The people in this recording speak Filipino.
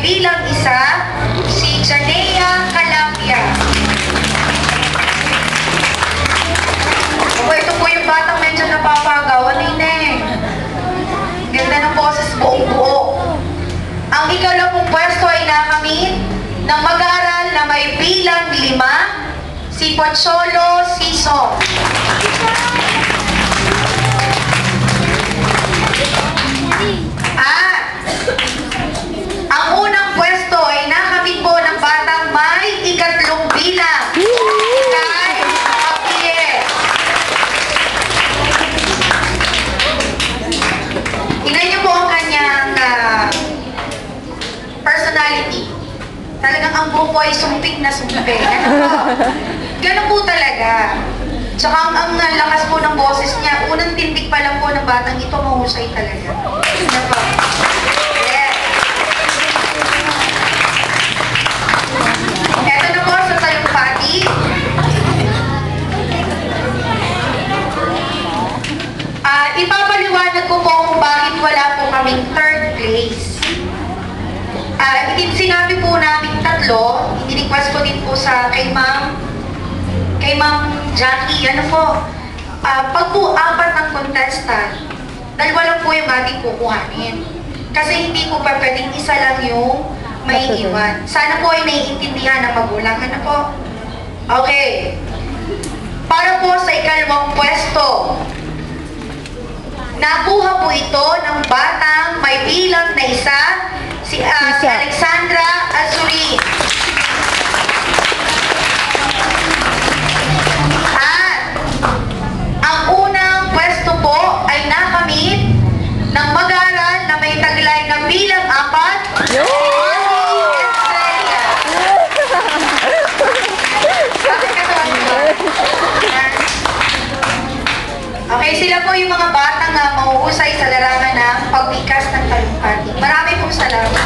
may bilang isa, si Janea Calapia. Ito po yung batang medyo napapagaw. Ano yun eh? Ganda ng boses, buong buo. Ang ikalawang pwesto ay nakamit ng mag-aaral na may bilang 5, si Pocholo Sison. At ang unang pwesto ay nakamit po ng batang may ikatlong bilang. Kay Javier. Tingnan niyo po ang kanyang personality. Talagang ang buko ay sumpik na sumpik. Ganun po talaga. Tsaka ang lakas po ng boses niya, unang tindig pa lang po ng batang ito, mahusay talaga. Yes. Eto na po sa talumpati. Ipapaliwanag ko po kung bakit wala po kaming third place. Sinabi po namin tatlo, i-request ko din po kay Ma'am Jackie, ano po, pag po 4 ng contestant, dalawa lang po yung ating kukuhanin. Kasi hindi po pa pwedeng isa lang yung may iwan. Sana po ay naiintindihan ng magulang. Ano po? Okay. Para po sa ikalawang pwesto, nakuha po ito ng batang may bilang na isa, si Alexandra Azurin. At ang unang pwesto po ay nakamit ng mag-aaral na may taglay na bilang 4, Okay, sila po yung mga batang mahuhusay sa larangan ng pagbikas ng talumpati. Marami pong salamat.